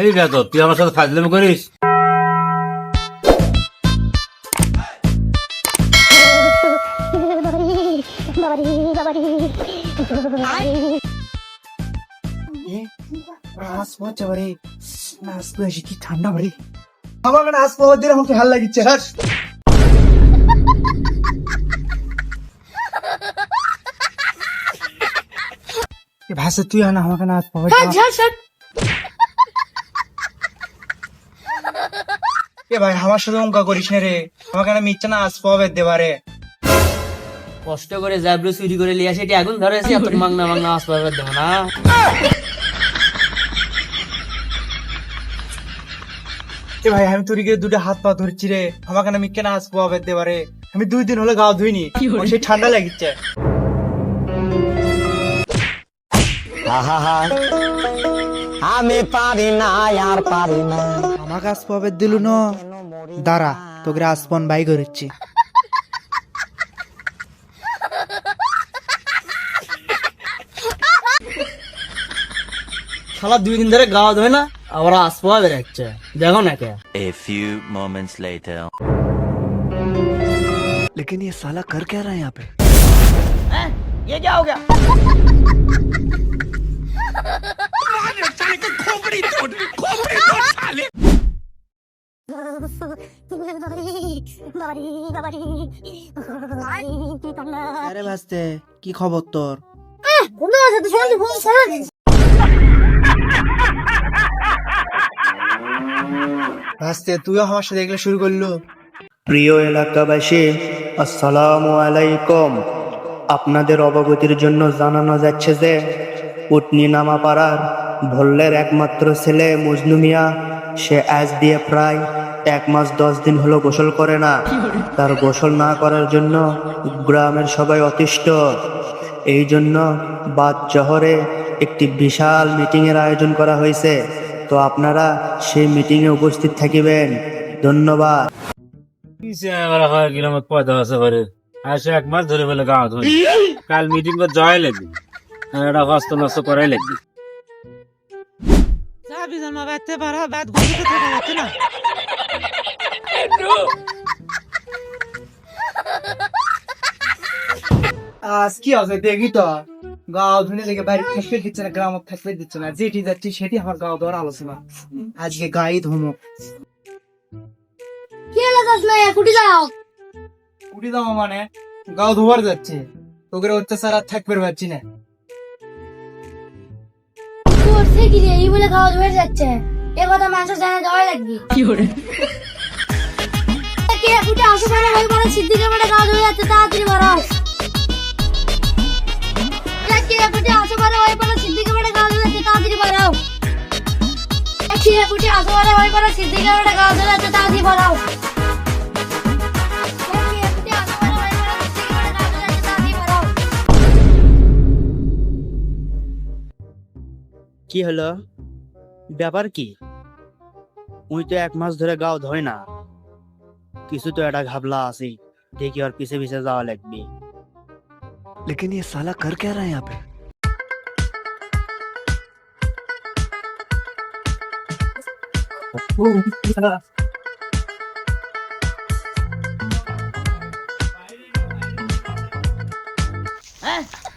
এই বেতো তুই আমার সাথে ফাজলামি করিস? ঠান্ডা বাড়ি আমার কাছে আজ পাওয়ার দিন আমাকে হাল লাগিচ্ছে। ভাষা তুই আনা আমাকে আজ পাওয়ার এ ভাই আমার সাথে অঙ্কা করিস না রে, আমাকে না মিথ্যা না আজ পাওয়ার দেবারে। কষ্ট করে জাবরু চুরি করে লিয়ে আসে এটি আগুন ধরেছি এত মাংনা মাংনা আসবার দেবো না। এ ভাই আমি তোর গিয়ে দুটো হাত পা ধরছি রে, আমাকে না মিথ্যা না আজ পাওয়ার দেবারে। আমি 2 দিন হলো গাও ধুইনি, আমার সেই ঠান্ডা লাগিচ্ছে। আমি পারি না আর পারি না। আমাকে আজ পাওয়ার দিল না, দাঁড়া তোকে আসপন বাই করছি। শালা 2 দিন ধরে গাওয়া ধোয় না আবার আসপা বেরাচ্ছে দেখো না কে। A few moments later. लेकिन ये साला कर क्या रहा है यहाँ पे? ये क्या हो गया? আরে ভাস্তে কি খবর তোর? ভাস্তে তুইও আমার সাথে এগুলো শুরু করলো। প্রিয় এলাকাবাসী, আসসালামু আলাইকুম। আপনাদের অবগতির জন্য জানানো যাচ্ছে যে উটনি নামাপাড়ার ভল্লের একমাত্র ছেলে মজনু মিয়া, সে আজ দিয়ে প্রায় 1 মাস 10 দিন হলো গোসল করে না। তার গোসল না করার জন্য গ্রামের সবাই অতিষ্ঠ। এই জন্য বাদ জহরে একটি বিশাল মিটিংয়ের আয়োজন করা হয়েছে। তো আপনারা সেই মিটিংয়ে উপস্থিত থাকিবেন। ধন্যবাদ। গ্রামত পয়দা আছে ঘরে আসে 1 মাস ধরে বলে গাঁত হই, কাল মিটিং করে যাওয়াই লাগবে, এটা হস্ত নষ্ট করাই লাগবে। আজ কি আছে দেখি তো, গাও ধুনে লেগে বাড়ি থাকতে দিচ্ছে না, গ্রামত থাকতে দিচ্ছে না, যেটি যাচ্ছি সেটি আমার গাও দেওয়ার আলোচনা। আজকে গাই ধুমো কুটি দাও মানে গাও ধোয়ার যাচ্ছে, তোকে অত্যাচার আর থাকবে পারছি না। এই বলে খাওয়া ধরে যাচ্ছে, এ কথা মানুষ জানা দেওয়াই লাগবে। কি করে আসো মানে হয়ে পড়ে সিদ্দিকের মানে খাওয়া ধরে যাচ্ছে, তাড়াতাড়ি বাড়াও। আসো মানে হয়ে পড়ে সিদ্দিকের মানে খাওয়া ধরে যাচ্ছে, তাড়াতাড়ি বাড়াও। আসো মানে হয়ে পড়ে সিদ্দিকের মানে খাওয়া ধরে যাচ্ছে, তাড়াতাড়ি বাড়াও। কি হলো, ব্যাপার কি? উই তো 1 মাস ধরে গাও ধয় না, কিছু তো একটা ঘাবলা আছে, দেখি আর পিছে পিছে যাওয়া লাগবে। लेकिन ये साला कर क्या रहा है यहाँ पे?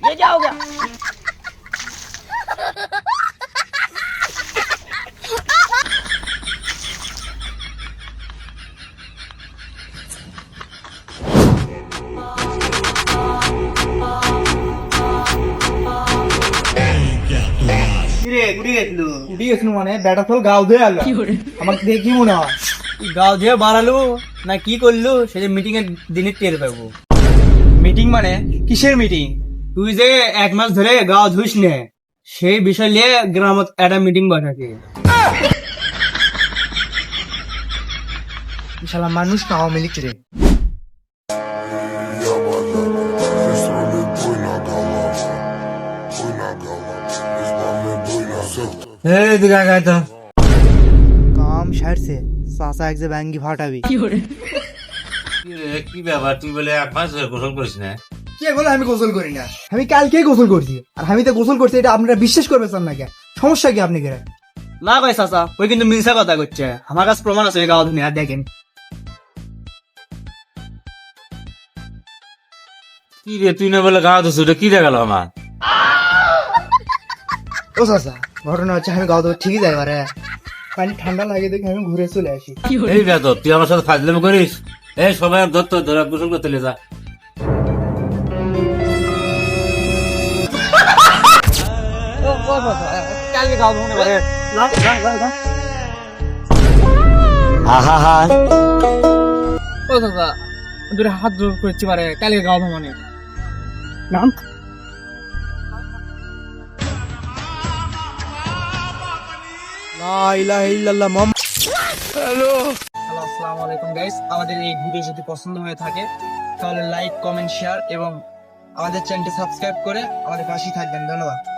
ये क्या हो गया? কুটি গেছিল মানে বেটা ফল গাও ধুয়ে আলো, আমাকে দেখি মনে হয় গাও ধুয়ে বাড়ালো না কি করলো সেটা মিটিং এর দিনে টের পাবো। মিটিং মানে কিসের মিটিং? তুই যে 1 মাস ধরে গাও ধুইস নে সেই বিষয় নিয়ে গ্রামত একটা মিটিং বসাকে। শালা মানুষ না আওয়ামী লীগ রে। কাম সারছে, চাচা এক যে ব্যাঙ্গি ফাটাবি। কি ব্যাপার, তুই বলে 1 মাস ধরে গোসল করিস না? কে বলে আমি গোসল করি না? আমি কালকেই গোসল করছি, আর আমি তো গোসল করছি, এটা আপনারা বিশ্বাস করবেন না? কে সমস্যা কি আপনি? না কয় চাচা, ওই কিন্তু মিশা কথা করছে। আমার কাছে প্রমাণ আছে, ওই গাও ধুনি, আর দেখেন। কি রে তুই না বলে গাও ধুস, ওটা কি দেখাল আমার? ও চাচা, ঘটনা হচ্ছে আমি গাও ধোয়া ঠিকই যাই পারে, পানি ঠান্ডা লাগে দেখে আমি ঘুরে চলে আসি। এই বেদব, তুই আমার সাথে ফাজলামি করিস? এই সবাই ধরতো, ধরে গোসল করতে লে যা। কালকে গাও ধোয়া পারে। আহা ও চাচা, দুটো হাত জোর করছি পারে, কালকে গাও ধোয়া মানে নাম। হ্যালো, আসসালামু আলাইকুম গাইস। আমাদের এই ভিডিও যদি পছন্দ হয়ে থাকে তাহলে লাইক, কমেন্ট, শেয়ার এবং আমাদের চ্যানেলটি সাবস্ক্রাইব করে আমাদের পাশেই থাকবেন। ধন্যবাদ।